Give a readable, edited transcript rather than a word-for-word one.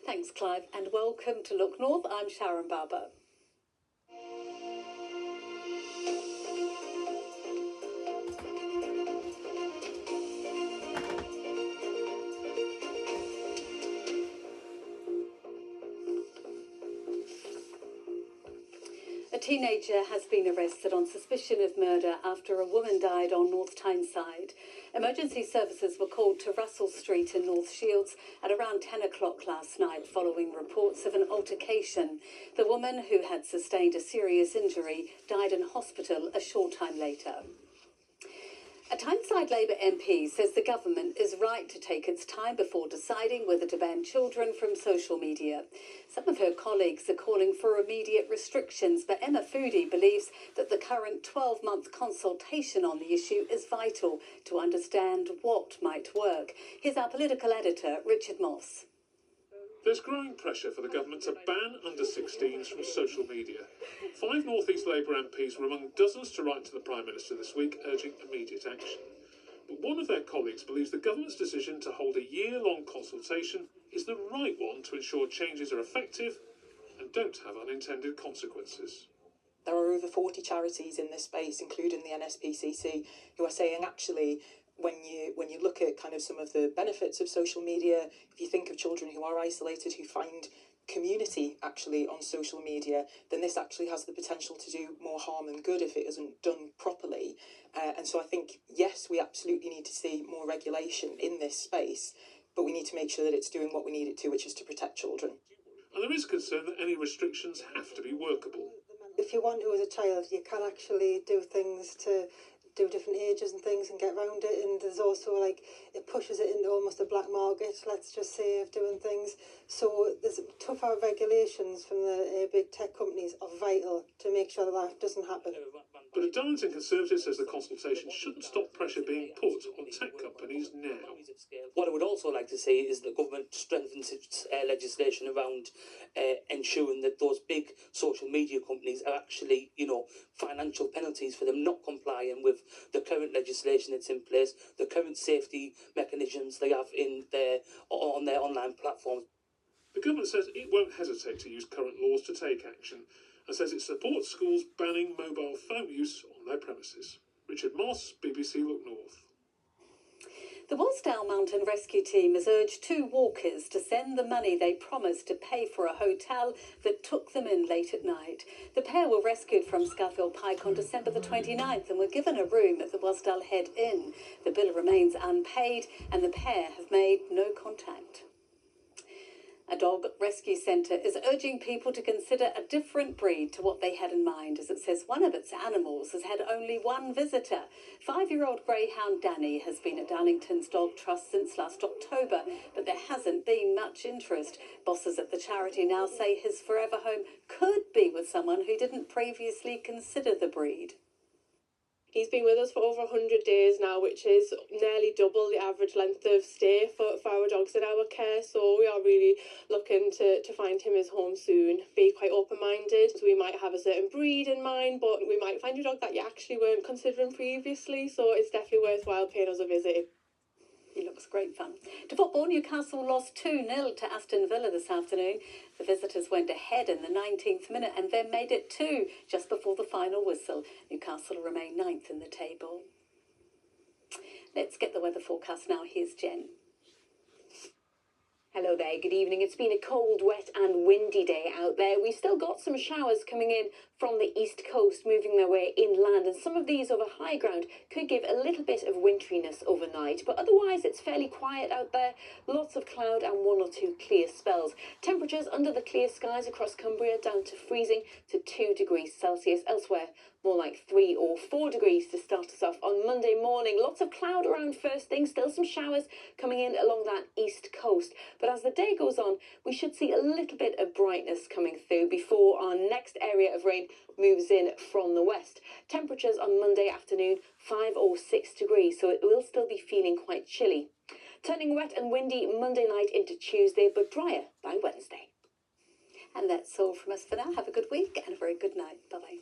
Thanks, Clive, and welcome to Look North. I'm Sharon Barbour. A teenager has been arrested on suspicion of murder after a woman died on North Tyneside. Emergency services were called to Russell Street in North Shields at around 10 o'clock last night following reports of an altercation. The woman, who had sustained a serious injury, died in hospital a short time later. A Tyneside Labour MP says the government is right to take its time before deciding whether to ban children from social media. Some of her colleagues are calling for immediate restrictions, but Emma Foodie believes that the current 12-month consultation on the issue is vital to understand what might work. Here's our political editor, Richard Moss. There's growing pressure for the government to ban under-16s from social media. 5 North East Labour MPs were among dozens to write to the Prime Minister this week urging immediate action. But one of their colleagues believes the government's decision to hold a year-long consultation is the right one to ensure changes are effective and don't have unintended consequences. There are over 40 charities in this space, including the NSPCC, who are saying actually, when you look at kind of some of the benefits of social media, if you think of children who are isolated, who find community actually on social media, then this actually has the potential to do more harm than good if it isn't done properly. And so I think, yes, we absolutely need to see more regulation in this space, but we need to make sure that it's doing what we need it to, which is to protect children. And there is concern that any restrictions have to be workable. If you want to as a child, you can actually do things to do different ages and things and get around it, and there's also like it pushes it into almost a black market, let's just say, of doing things. So there's tougher regulations from the big tech companies are vital to make sure that doesn't happen. But a Darlington Conservative says the consultation shouldn't stop pressure being put on tech companies now. What I would also like to see is the government strengthens its legislation around ensuring that those big social media companies are actually, financial penalties for them not complying with the current legislation that's in place, the current safety mechanisms they have on their online platforms. The government says it won't hesitate to use current laws to take action, and says it supports schools banning mobile phone use on their premises. Richard Moss, BBC Look North. The Wasdale Mountain Rescue Team has urged 2 walkers to send the money they promised to pay for a hotel that took them in late at night. The pair were rescued from Scaffield Pike on December the 29th and were given a room at the Wasdale Head Inn. The bill remains unpaid and the pair have made no contact. A dog rescue centre is urging people to consider a different breed to what they had in mind, as it says one of its animals has had only one visitor. 5-year-old greyhound Danny has been at Darlington's Dog Trust since last October, but there hasn't been much interest. Bosses at the charity now say his forever home could be with someone who didn't previously consider the breed. He's been with us for over 100 days now, which is nearly double the average length of stay for our dogs in our care. So we are really looking to find him his home soon. Be quite open-minded. So we might have a certain breed in mind, but we might find a dog that you actually weren't considering previously. So it's definitely worthwhile paying us a visit. He looks great fun. To football, Newcastle lost 2-0 to Aston Villa this afternoon. The visitors went ahead in the 19th minute and then made it 2 just before the final whistle. Newcastle remain 9th in the table. Let's get the weather forecast now. Here's Jen. Hello there, good evening. It's been a cold, wet and windy day out there. We've still got some showers coming in from the east coast, moving their way inland, and some of these over high ground could give a little bit of winteriness overnight, but otherwise it's fairly quiet out there. Lots of cloud and 1 or 2 clear spells. Temperatures under the clear skies across Cumbria down to freezing to 2 degrees Celsius. Elsewhere, more like 3 or 4 degrees to start us off on Monday morning. Lots of cloud around first thing, still some showers coming in along that east coast. But as the day goes on, we should see a little bit of brightness coming through before our next area of rain moves in from the west. Temperatures on Monday afternoon, 5 or 6 degrees, so it will still be feeling quite chilly. Turning wet and windy Monday night into Tuesday, but drier by Wednesday. And that's all from us for now. Have a good week and a very good night. Bye-bye.